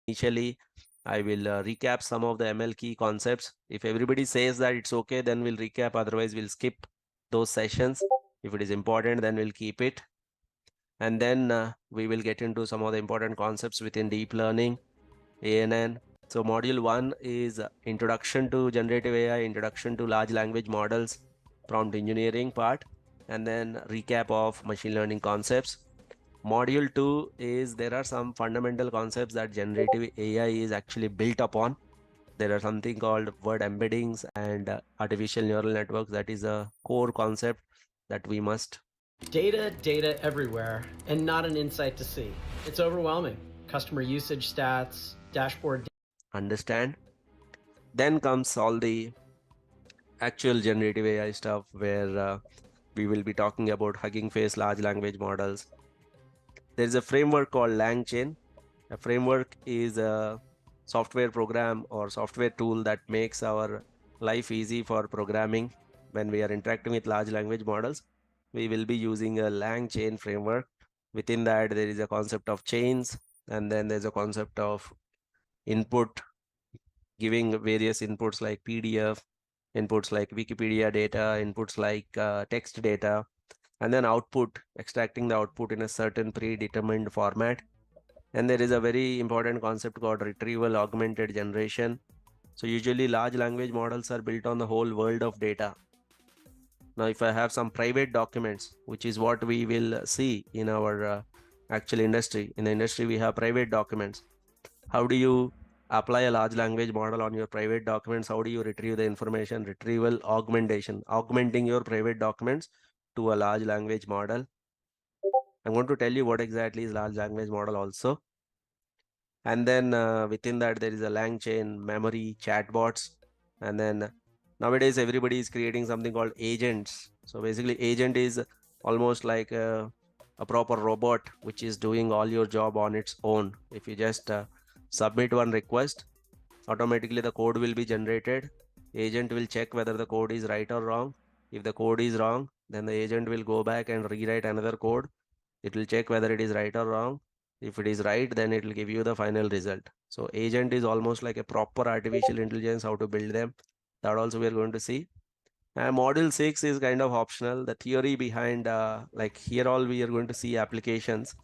Initially, I will recap some of the ML key concepts. If everybody says that it's okay, then we'll recap. Otherwise, we'll skip those sessions. If it is important, then we'll keep it. And then we will get into some of the important concepts within deep learning, ANN. So module 1 is introduction to generative AI, introduction to large language models, prompt engineering part, and then recap of machine learning concepts. Module 2 is there are some fundamental concepts that generative AI is actually built upon. There are something called word embeddings and artificial neural networks. That is a core concept that we must. Data everywhere, and not an insight to see. It's overwhelming. Customer usage stats, dashboard. Understand. Then comes all the actual generative AI stuff where we will be talking about Hugging Face large language models. There is a framework called LangChain. A framework is a software program or software tool that makes our life easy for programming. When we are interacting with large language models, we will be using a LangChain framework. Within that, there is a concept of chains, and then there's a concept of input, giving various inputs like PDF, inputs like Wikipedia data, inputs like text data, and then output, extracting the output in a certain predetermined format. And there is a very important concept called retrieval augmented generation. So usually large language models are built on the whole world of data. Now, if I have some private documents, which is what we will see in our actual industry, in the industry we have private documents. How do you apply a large language model on your private documents? How do you retrieve the information? Retrieval augmentation, augmenting your private documents to a large language model. I'm going to tell you what exactly is large language model also. And then within that, there is a LangChain, memory, chatbots. And then nowadays, everybody is creating something called agents. So basically, agent is almost like a proper robot, which is doing all your job on its own. If you just submit one request, automatically the code will be generated. Agent will check whether the code is right or wrong. If the code is wrong, then the agent will go back and rewrite another code. It will check whether it is right or wrong. If it is right, then it will give you the final result. So agent is almost like a proper artificial intelligence, how to build them. That also we are going to see. And module 6 is kind of optional. The theory behind, like here all we are going to see applications.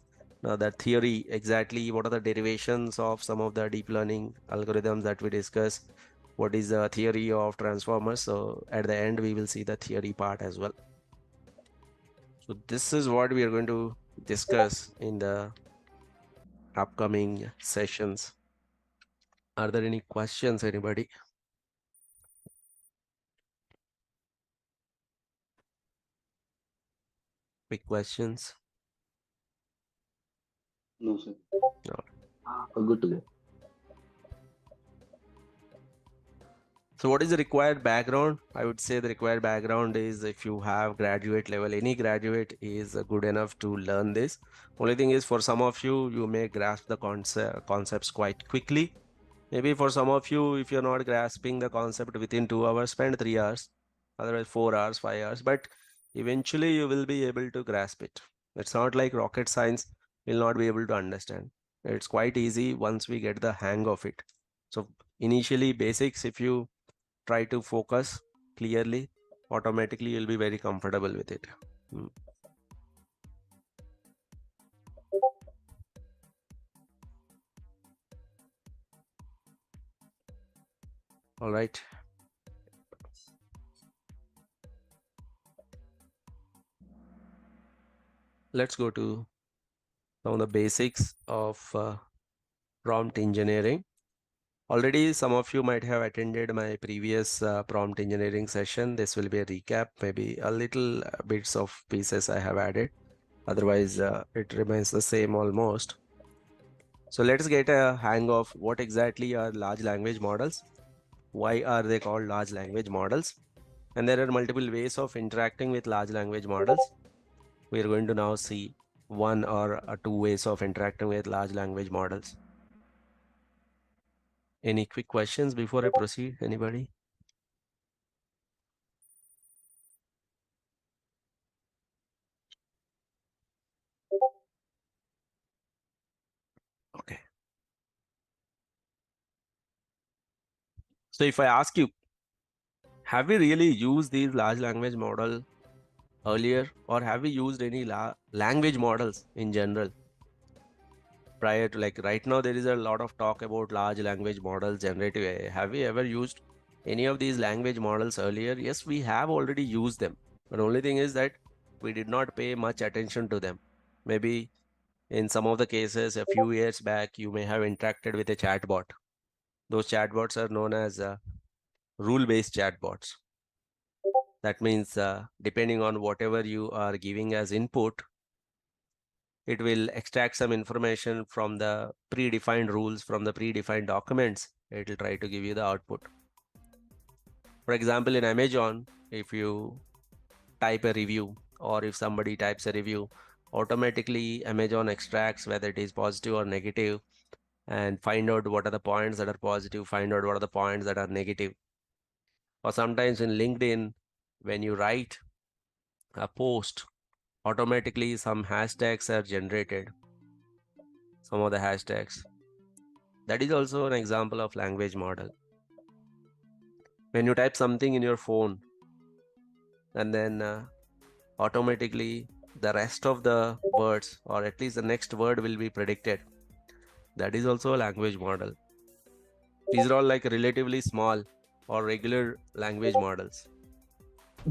Now that theory, exactly what are the derivations of some of the deep learning algorithms that we discuss. What is the theory of transformers? So at the end, we will see the theory part as well. So this is what we are going to discuss in the upcoming sessions. Are there any questions, anybody? Quick questions? No, sir. No. Good to go. So what is the required background? I would say the required background is if you have graduate level, any graduate is good enough to learn this. Only thing is for some of you, you may grasp the concepts quite quickly. Maybe for some of you, if you're not grasping the concept within 2 hours, spend 3 hours, otherwise 4 hours, 5 hours, but eventually you will be able to grasp it. It's not like rocket science will not be able to understand. It's quite easy once we get the hang of it. So initially basics, if you try to focus clearly, automatically you'll be very comfortable with it. All right. Let's go to some of the basics of prompt engineering. Already some of you might have attended my previous prompt engineering session. This will be a recap, maybe a little bits of pieces I have added. Otherwise, it remains the same almost. So let's get a hang of what exactly are large language models. Why are they called large language models? And there are multiple ways of interacting with large language models. We are going to now see one or two ways of interacting with large language models. Any quick questions before I proceed? Anybody? Okay. So if I ask you, have we really used these large language model earlier, or have we used any language models in general prior to, like, right now there is a lot of talk about large language models, generative AI. Have we ever used any of these language models earlier? Yes, we have already used them, but only thing is that we did not pay much attention to them. Maybe in some of the cases a few years back you may have interacted with a chatbot. Those chatbots are known as rule-based chatbots. That means depending on whatever you are giving as input, it will extract some information from the predefined rules, from the predefined documents. It will try to give you the output. For example, in Amazon, if you type a review, or if somebody types a review, automatically Amazon extracts whether it is positive or negative and find out what are the points that are positive, find out what are the points that are negative. Or sometimes in LinkedIn, when you write a post, automatically some hashtags are generated, some of the hashtags. That is also an example of language model. When you type something in your phone, and then automatically the rest of the words, or at least the next word, will be predicted. That is also a language model. These are all like relatively small or regular language models.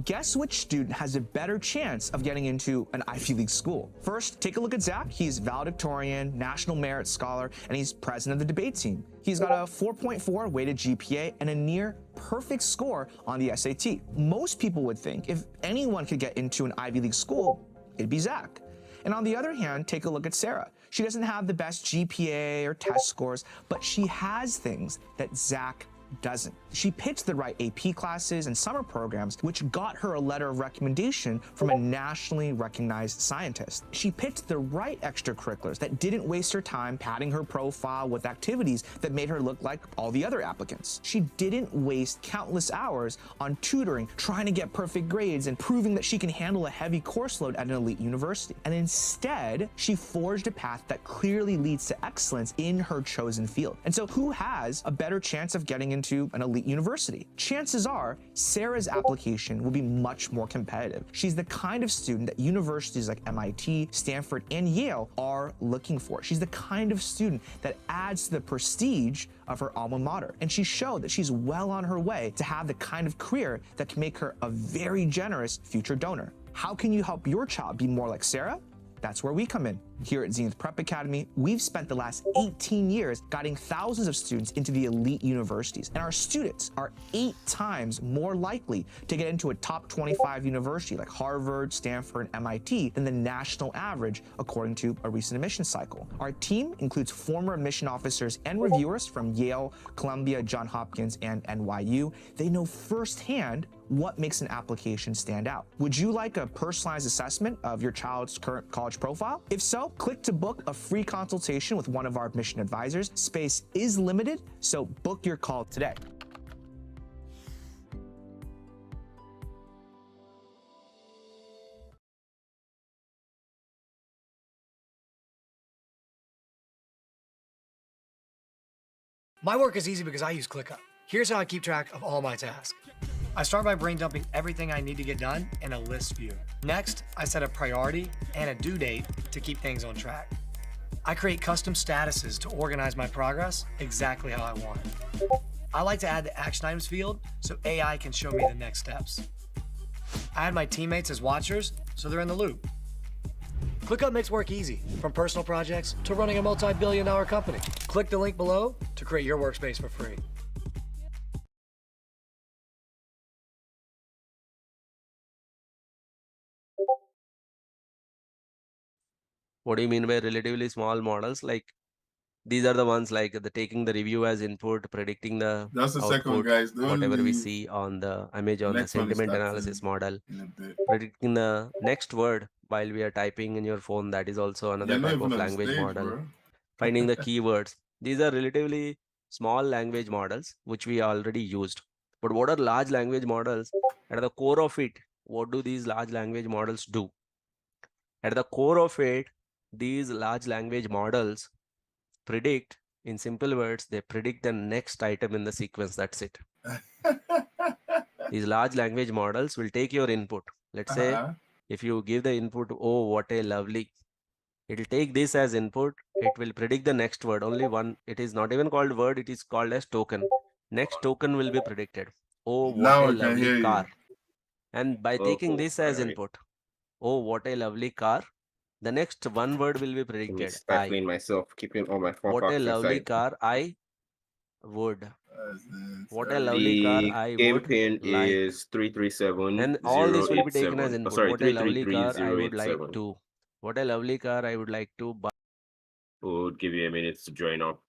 Guess which student has a better chance of getting into an Ivy League school? First, take a look at Zach. He's valedictorian, National Merit Scholar, and he's president of the debate team. He's got a 4.4 weighted GPA and a near perfect score on the SAT. Most people would think if anyone could get into an Ivy League school, it'd be Zach. And on the other hand, take a look at Sarah. She doesn't have the best GPA or test scores, but she has things that Zach doesn't. She picked the right AP classes and summer programs, which got her a letter of recommendation from a nationally recognized scientist. She picked the right extracurriculars that didn't waste her time padding her profile with activities that made her look like all the other applicants. She didn't waste countless hours on tutoring, trying to get perfect grades and proving that she can handle a heavy course load at an elite university. And instead, she forged a path that clearly leads to excellence in her chosen field. And so who has a better chance of getting into an elite university? Chances are Sarah's application will be much more competitive. She's the kind of student that universities like MIT, Stanford, and Yale are looking for. She's the kind of student that adds to the prestige of her alma mater. And she showed that she's well on her way to have the kind of career that can make her a very generous future donor. How can you help your child be more like Sarah? That's where we come in. Here at Zenith Prep Academy, we've spent the last 18 years guiding thousands of students into the elite universities, and our students are 8 times more likely to get into a top 25 university like Harvard, Stanford, and MIT than the national average, according to a recent admissions cycle. Our team includes former admission officers and reviewers from Yale, Columbia, Johns Hopkins, and NYU. They know firsthand what makes an application stand out. Would you like a personalized assessment of your child's current college profile? If so, click to book a free consultation with one of our admission advisors. Space is limited, so book your call today. My work is easy because I use ClickUp. Here's how I keep track of all my tasks. I start by brain dumping everything I need to get done in a list view. Next, I set a priority and a due date to keep things on track. I create custom statuses to organize my progress exactly how I want. I like to add the action items field so AI can show me the next steps. I add my teammates as watchers so they're in the loop. ClickUp makes work easy, from personal projects to running a multi-billion-dollar company. Click the link below to create your workspace for free. What do you mean by relatively small models? Like these are the ones like the taking the review as input, predicting the That's the second one, output, guys. Don't whatever we leave. see on the image The on the next one is sentiment starting analysis model, in a bit. predicting the next word while we are typing in your phone. That is also another They're not type even of on the language stage, model. bro. Finding the keywords. These are relatively small language models, which we already used. But what are large language models? At the core of it, what do these large language models do? At the core of it, these large language models predict, in simple words, they predict the next item in the sequence. That's it. These large language models will take your input. Let's say if you give the input, oh, what a lovely, it will take this as input. It will predict the next word. Only one. It is not even called word. It is called as token. Next token will be predicted. Oh, what Now a I can lovely hear you. car. And by taking this as input, oh, what a lovely car, the next one word will be Me predicted. stifling myself, keeping all my four What a facts lovely inside. car I would. That's What a lovely insane. car The I game would pin like. is 337 And all this will be taken as 087. Oh, input. sorry, What a lovely car I would like 333 to. What a lovely car I would like to buy. We'll give you a minute to join up.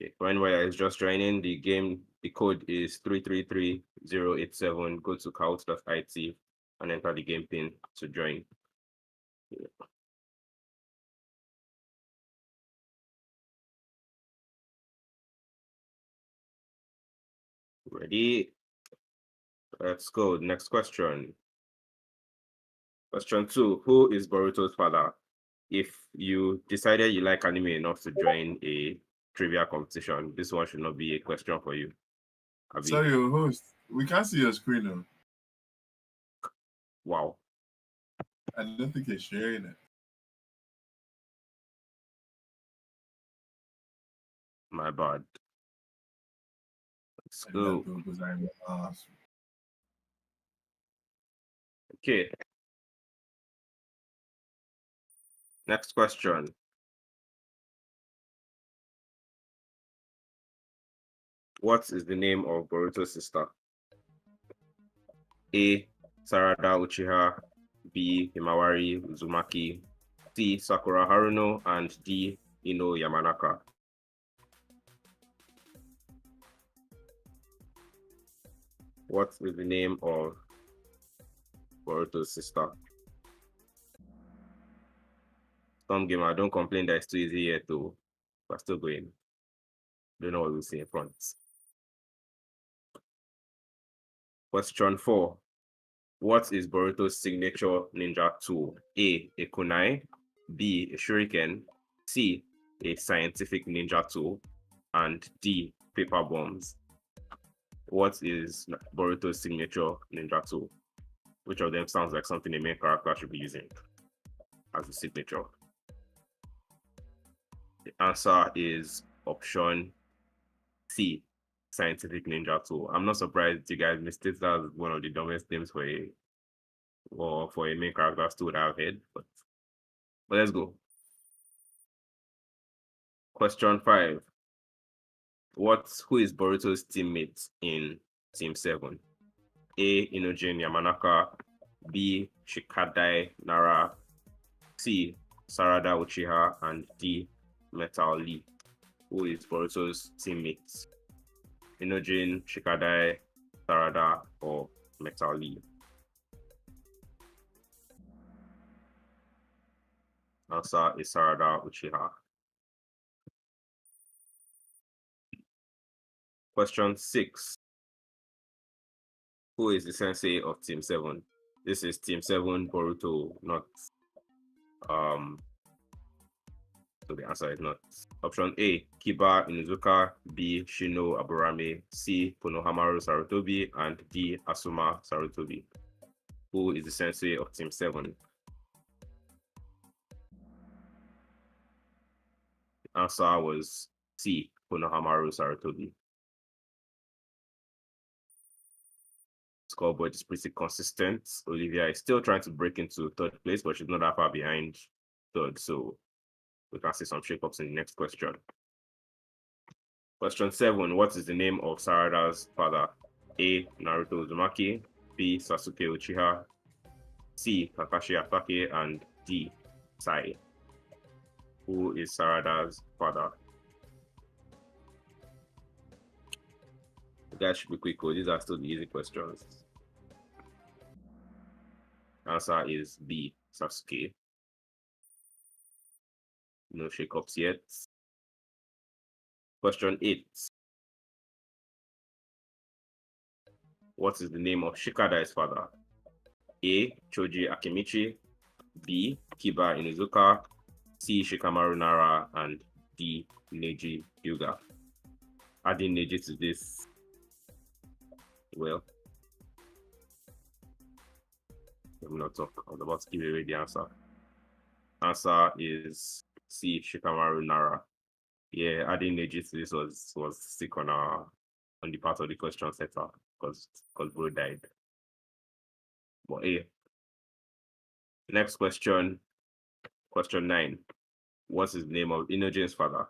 Okay, Wire is just joining the game. The code is 333087. Go to couch.it and enter the game pin to join. Ready? Let's go. Next question. Question 2. Who is Boruto's father? If you decided you like anime enough to join a trivia competition, this one should not be a question for you. Abi? Sorry, your host. We can't see your screen now. Wow. I don't think you're sharing it. My bad. Let's I go. don't know because I'm awesome. Okay. Next question. What is the name of Boruto's sister? A. Sarada Uchiha, B. Himawari Uzumaki, C. Sakura Haruno, and D. Ino Yamanaka. What is the name of Boruto's sister? Some gamer, don't complain that it's too easy yet, though. We're still going. Don't know what we'll see in front. Question 4. What is Boruto's signature ninja tool? A. A kunai. B. A shuriken. C. A scientific ninja tool. And D. Paper bombs. What is Boruto's signature ninja tool? Which of them sounds like something a main character should be using as a signature? The answer is option C. scientific ninja tool. I'm not surprised you guys missed it. That's one of the dumbest names for a main character tool that I've heard. But let's go. Question 5. Who is Boruto's teammate in Team 7? A. Inogen Yamanaka, B. Shikadai Nara, C. Sarada Uchiha, and D. Metal Lee. Who is Boruto's teammate? Inogen, Shikadai, Sarada, or Metal Lee? Answer is Sarada Uchiha. Question 6. Who is the sensei of Team 7? This is Team 7 Boruto, not so the answer is not. Option A, Kiba Inuzuka, B, Shino Aburame, C, Konohamaru Sarutobi, and D, Asuma Sarutobi. Who is the sensei of Team 7? The answer was C, Konohamaru Sarutobi. Scoreboard is pretty consistent. Olivia is still trying to break into third place, but she's not that far behind third, so we can see some shakeups in the next question. Question 7. What is the name of Sarada's father? A. Naruto Uzumaki, B. Sasuke Uchiha, C. Kakashi Atake, and D. Sai. Who is Sarada's father? You guys should be quick, these are still the easy questions. Answer is B. Sasuke. No shakeups yet. Question 8. What is the name of Shikadai's father? A. Choji Akimichi, B. Kiba Inuzuka, C. Shikamaru Nara, and D. Neji Hyuga. Adding Neji to this, well, let me not talk. I was about to give away the answer. Answer is C. Shikamaru Nara. Yeah, adding Neji to this was sick on the part of the question setter because bro died. But next question, question 9. What's his name of Inogen's father?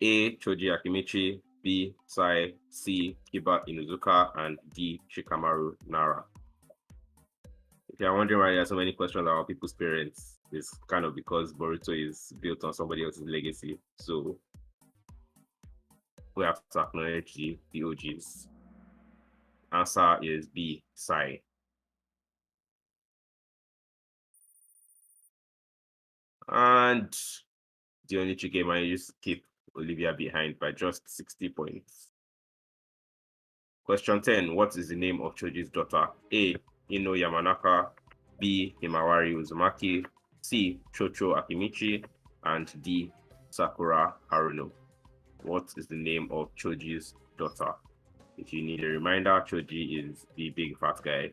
A. Choji Akimichi, B. Sai, C. Kiba Inuzuka, and D. Shikamaru Nara. If you're wondering why there are so many questions about people's parents, it's kind of because Boruto is built on somebody else's legacy. So we have to acknowledge the OGs. Answer is B. Sai. And the only tricky managed to keep Olivia behind by just 60 points. Question 10. What is the name of Choji's daughter? A. Ino Yamanaka, B. Himawari Uzumaki, C. Chocho Akimichi, and D. Sakura Haruno. What is the name of Choji's daughter? If you need a reminder, Choji is the big fat guy.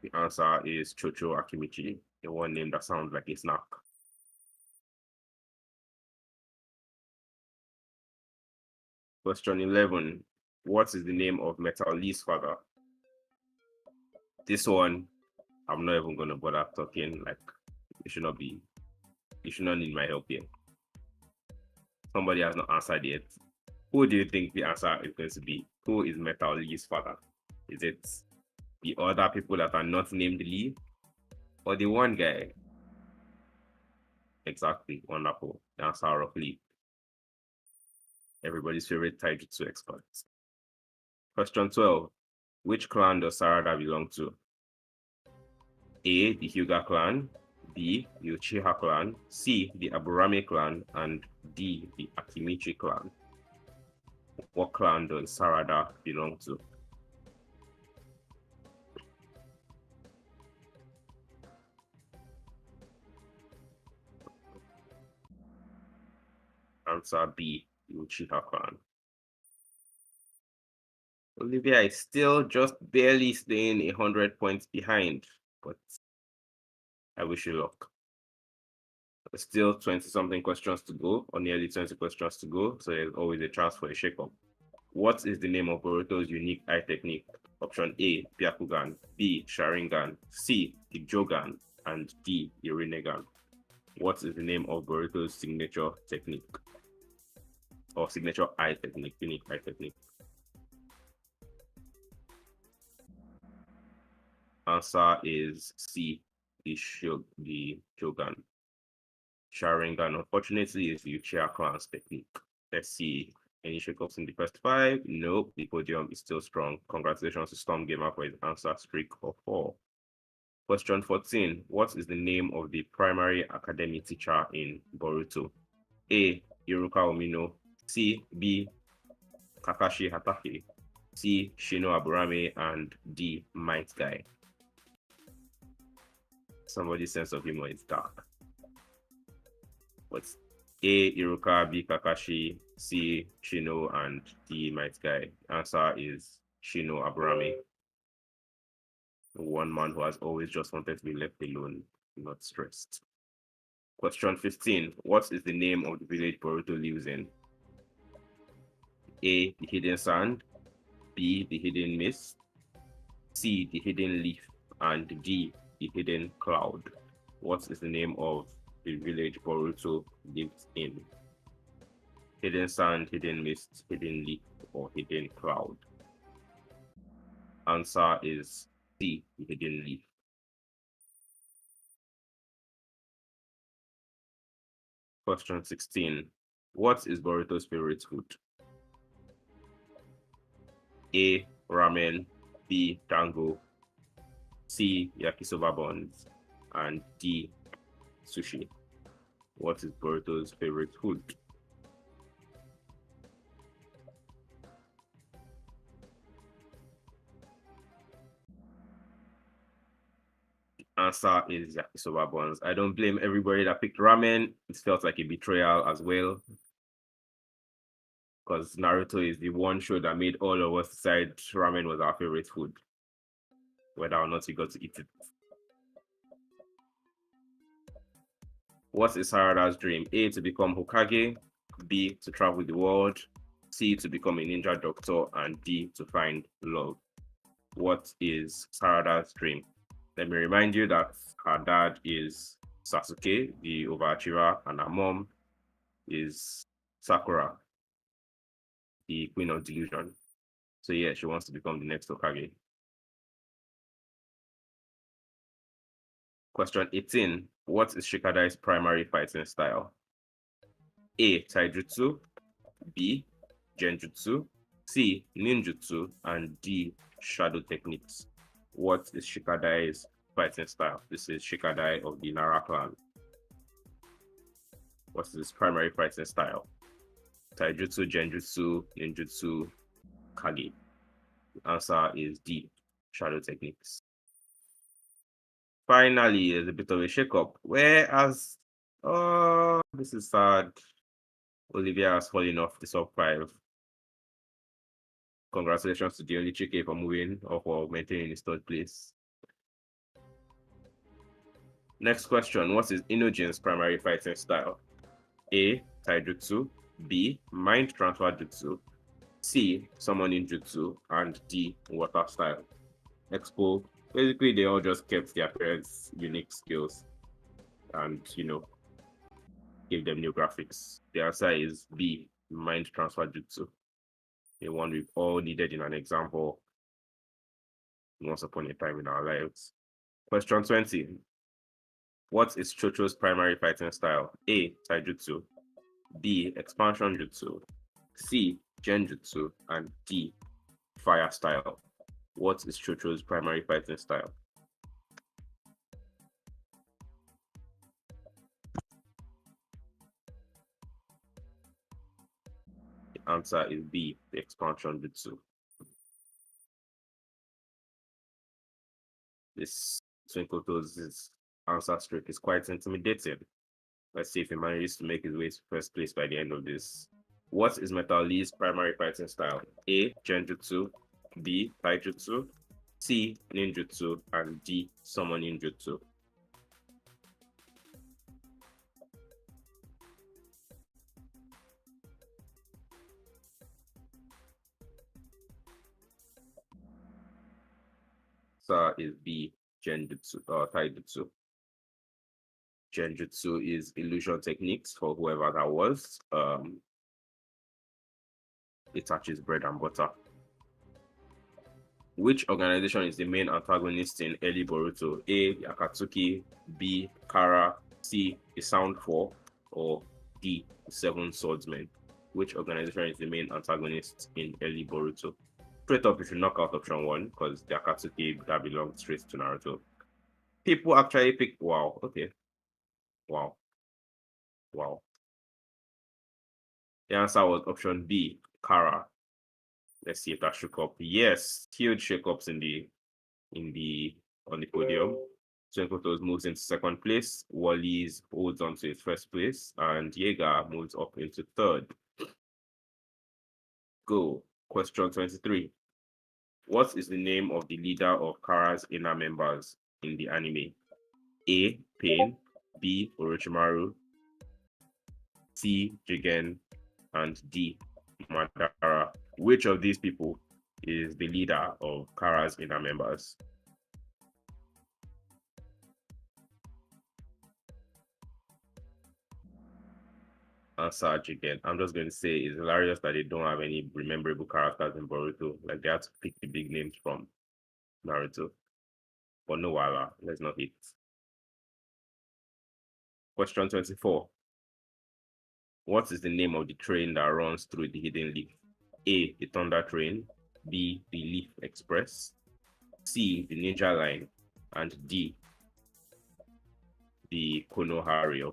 The answer is Chocho Akimichi, the one name that sounds like a snack. Question 11. What is the name of Metal Lee's father? This one, I'm not even going to bother talking. Like, you should not need my help here. Somebody has not answered yet. Who do you think the answer is going to be? Who is Metal Lee's father? Is it the other people that are not named Lee? Or the one guy? Exactly, wonderful. The answer of Lee. Everybody's favorite taijutsu expert. Question 12. Which clan does Sarada belong to? A. The Hyuga clan, B. The Uchiha clan, C. The Aburame clan, and D. The Akimichi clan. What clan does Sarada belong to? Answer B. The Uchiha clan. Olivia is still just barely staying 100 points behind, but I wish you luck. Still 20 something questions to go, or nearly 20 questions to go, so there's always a chance for a shake-up. What is the name of Boruto's unique eye technique? Option A, Byakugan, B, Sharingan, C, Ijogan, and D, Irinegan. What is the name of Boruto's signature technique? Or signature eye technique, unique eye technique? Answer is C, the Shogun. Sharingan, unfortunately, is the Uchiha clan's technique. Let's see. Any shakeups in the first 5? Nope, the podium is still strong. Congratulations to Storm Gamer for his answer streak of 4. Question 14. What is the name of the primary academy teacher in Boruto? A, Iruka Omino. C, B, Kakashi Hatake. C, Shino Aburame. And D, Might Guy. Somebody's sense of humor is dark. What's A, Iruka, B, Kakashi, C, Shino, and D, Might Guy? Answer is Shino Aburame. One man who has always just wanted to be left alone, not stressed. Question 15. What is the name of the village Boruto lives in? A, the hidden sand. B, the hidden mist. C, the hidden leaf. And D, the hidden cloud. What is the name of the village Boruto lives in? Hidden sand, hidden mist, hidden leaf, or hidden cloud? Answer is C, the hidden leaf. Question 16. What is Boruto's favorite food? A, ramen. B, dango. C, yakisoba buns. And D, sushi. What is Boruto's favorite food? Answer is yakisoba buns. I don't blame everybody that picked ramen. It felt like a betrayal as well, because Naruto is the one show that made all of us decide ramen was our favorite food, whether or not we got to eat it. What is Harada's dream? A, to become Hokage. B, to travel the world. C, to become a ninja doctor. And D, to find love. What is Harada's dream? Let me remind you that her dad is Sasuke, the overachiever, and her mom is Sakura, the queen of delusion. So yeah, she wants to become the next Hokage. Question 18. What is Shikadai's primary fighting style? A, Taijutsu. B, Genjutsu. C, Ninjutsu. And D, Shadow Techniques. What is Shikadai's fighting style? This is Shikadai of the Nara clan. What is his primary fighting style? Taijutsu, Genjutsu, Ninjutsu, Kage. The answer is D, Shadow Techniques. Finally, there's a bit of a shakeup. Whereas, oh, this is sad. Olivia has fallen off the top 5. Congratulations to the only Chike for moving or for maintaining his 3rd place. Next question. What is Inojin's primary fighting style? A, Taijutsu. B, Mind Transfer Jutsu. C, Summoning Jutsu. And D, Water Style. Expo. Basically, they all just kept their parents' unique skills and, gave them new graphics. The answer is B, Mind Transfer Jutsu. The one we've all needed in an example once upon a time in our lives. Question 20. What is Chocho's primary fighting style? A, Taijutsu. B, Expansion Jutsu. C, Genjutsu. And D, Fire Style. What is Chocho's primary fighting style? The answer is B, the Expansion Jutsu. This Twinkle Toes' answer streak is quite intimidating. Let's see if he manages to make his way to first place by the end of this. What is Metal Lee's primary fighting style? A, Genjutsu. B, Taijutsu. C, Ninjutsu. And D, Summoning Jutsu. Answer is B, Genjutsu or Taijutsu. Genjutsu is illusion techniques for whoever that was. It touches bread and butter. Which organization is the main antagonist in early Boruto? A, the Akatsuki, B, Kara, C, the Sound Four, or D, the Seven Swordsmen? Which organization is the main antagonist in early Boruto? Straight up, if you knock out option 1, because the Akatsuki that belongs straight to Naruto. People actually pick, wow, okay. Wow. Wow. The answer was option B, Kara. Let's see if that shook up. Yes, huge shakeups on the podium. Twinkletoes moves into second place. Wally's holds on to his first place, and Jaeger moves up into third. Go. Question 23. What is the name of the leader of Kara's inner members in the anime? A, Pain, B, Orochimaru, C, Jigen, and D, Madara. Which of these people is the leader of Kara's inner members? Answer Jigen. I'm just going to say it's hilarious that they don't have any rememberable characters in Boruto. Like they have to pick the big names from Naruto. But no wala, let's not hit. Question 24. What is the name of the train that runs through the hidden leaf? A, the Thunder Train, B, the Leaf Express, C, the Ninja Line, and D, the Konohari.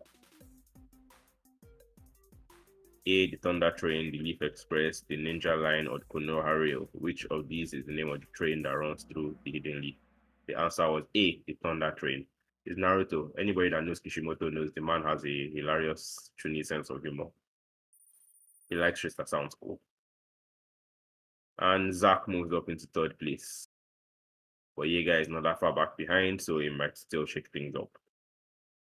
A, the Thunder Train, the Leaf Express, the Ninja Line, or the Konohari. Which of these is the name of the train that runs through the hidden leaf? The answer was A, the Thunder Train. It's Naruto. Anybody that knows Kishimoto knows the man has a hilarious Chunin sense of humor. He likes shit that sounds cool. And Zack moves up into third place. But Yeager is not that far back behind, so he might still shake things up.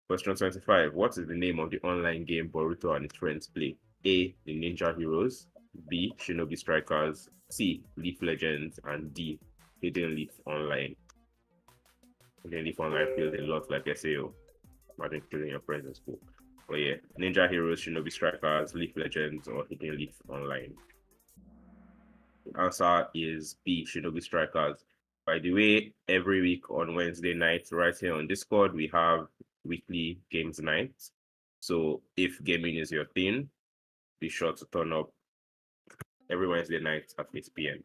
Question 25. What is the name of the online game Boruto and his friends play? A, the Ninja Heroes, B, Shinobi Strikers, C, Leaf Legends, and D, Hidden Leaf Online. Hidden Leaf Online feels a lot like SAO. Imagine killing your friends in school. But yeah, Ninja Heroes, Shinobi Strikers, Leaf Legends, or Hidden Leaf Online. The answer is B, Shinobi Strikers. By the way, every week on Wednesday night, right here on Discord, we have weekly games nights. So if gaming is your thing, be sure to turn up every Wednesday night at 8 p.m.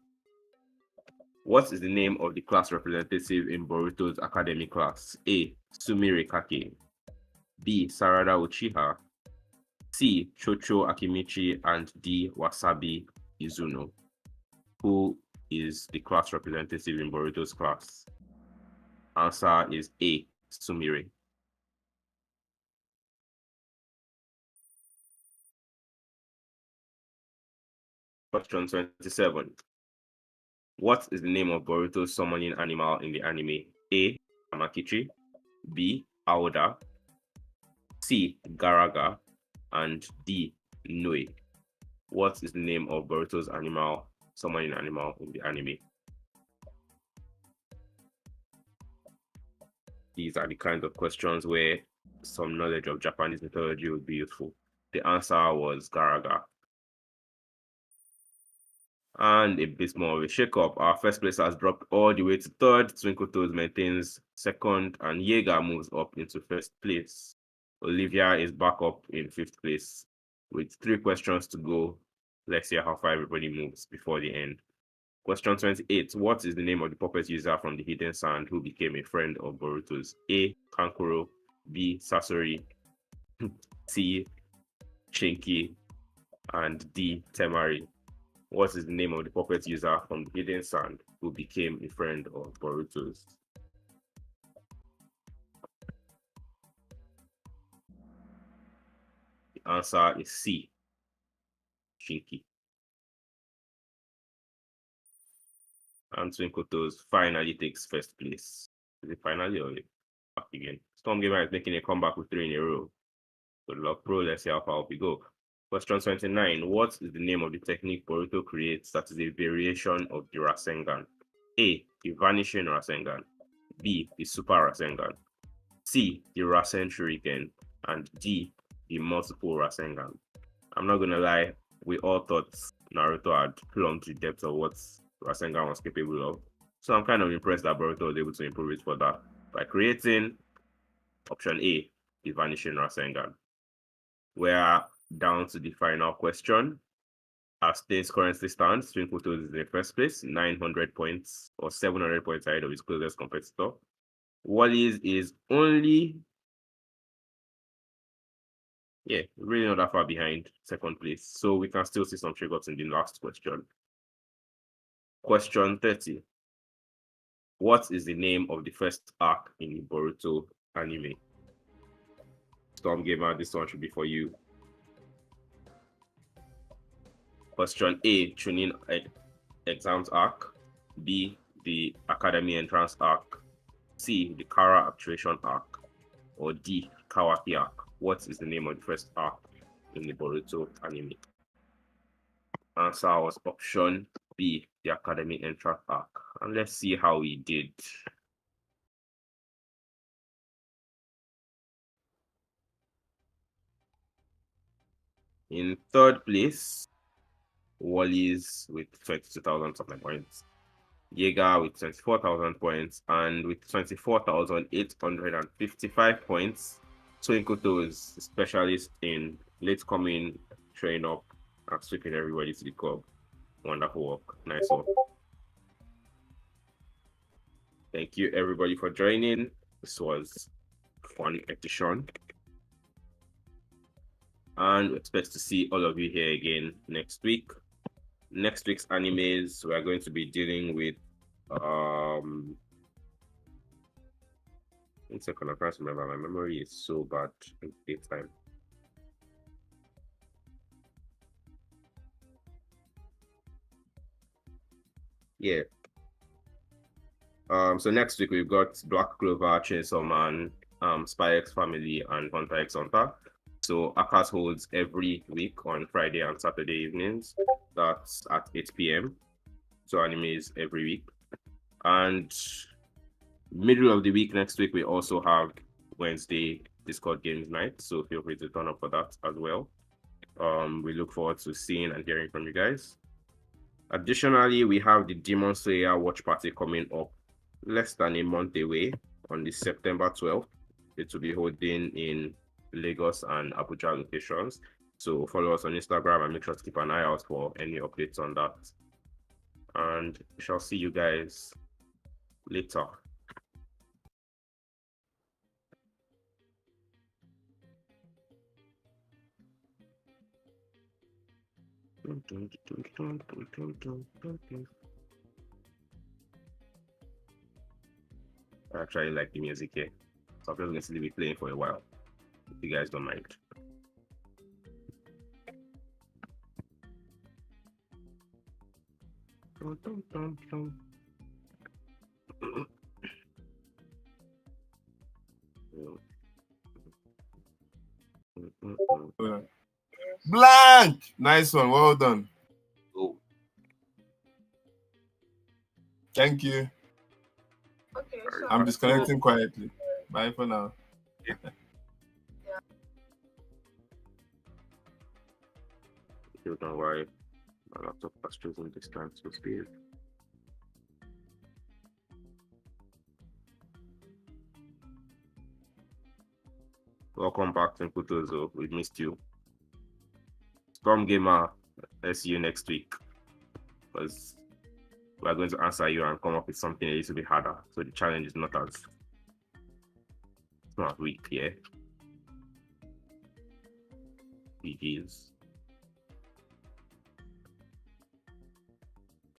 What is the name of the class representative in Boruto's academy class? A, Sumire Kake, B, Sarada Uchiha, C, Chocho Akimichi, and D, Wasabi Izuno. Who is the class representative in Boruto's class? Answer is A, Sumire. Question 27. What is the name of Boruto's summoning animal in the anime? A, Hamakichi, B, Aoda, C, Garaga, and D, Noe. What is the name of Boruto's summoning animal in the anime? These are the kinds of questions where some knowledge of Japanese mythology would be useful. The answer was Garaga. And a bit more of a shake-up. Our first place has dropped all the way to third. Twinkle maintains second, and Jaeger moves up into first place. Olivia is back up in fifth place with 3 questions to go. Let's see how far everybody moves before the end. Question 28. What is the name of the puppet user from the Hidden Sand who became a friend of Boruto's? A, Kankuro, B, Sasori, C, Shinki, and D, Temari. What is the name of the puppet user from the Hidden Sand who became a friend of Boruto's? The answer is C, Shinki. And Twinkle finally takes first place. Is it finally or back again? Storm Gamer is making a comeback with 3 in a row. Good luck, bro. Let's see how far we go. Question 29. What is the name of the technique Boruto creates that is a variation of the Rasengan? A, the Vanishing Rasengan. B, the Super Rasengan, C, the Rasen Shuriken, and D, the multiple Rasengan. I'm not gonna lie, we all thought Naruto had plumbed the depth of what Rasengan was capable of. So I'm kind of impressed that Boruto was able to improve it for that by creating option A, the Vanishing Rasengan. We're down to the final question. As things currently stand, Twinkle Toes is in first place, 900 points or 700 points ahead of his closest competitor. Wally's is only, really not that far behind second place. So we can still see some triggers in the last question. Question 30. What is the name of the first arc in the Boruto anime? Storm Gamer, this one should be for you. Question A, Chunin Exams arc. B, the Academy Entrance arc. C, the Kara Actuation arc. Or D, Kawaki arc. What is the name of the first arc in the Boruto anime? Answer was option B, the Academy Entrance arc. And let's see how he did. In third place, Wally's with 22,000 something points. Jaeger with 24,000 points, and with 24,855 points, Twinkle Toes, specialist in late coming, train up, and sweeping everybody to the club. Wonderful work. Nice work. Thank you, everybody, for joining. This was a fun edition. And we expect to see all of you here again next week. Next week's animes, we are going to be dealing with one second, I can't remember. My memory is so bad in daytime. Yeah. So next week we've got Black Clover, Chainsaw Man, Spy X Family, and Hunter x Hunter. So AKAT holds every week on Friday and Saturday evenings. That's at 8 p.m. So animes every week. And middle of the week next week, we also have Wednesday Discord Games Night. So feel free to turn up for that as well. We look forward to seeing and hearing from you guys. Additionally, we have the Demon Slayer watch party coming up less than a month away on the September 12th. It will be holding in Lagos and Abuja locations. So follow us on Instagram and make sure to keep an eye out for any updates on that. And we shall see you guys later. I actually like the music here, so I'm just going to leave it playing for a while, if you guys don't mind. Blank! Nice one. Well done. Oh. Thank you. Okay, so I'm disconnecting quietly. Bye for now. Don't worry, my laptop has chosen this time to speed. Welcome back to Kutozo. We missed you. Storm Gamer, let's see you next week. Because we're going to answer you and come up with something a little bit harder. So the challenge is not as weak, yeah. GG's.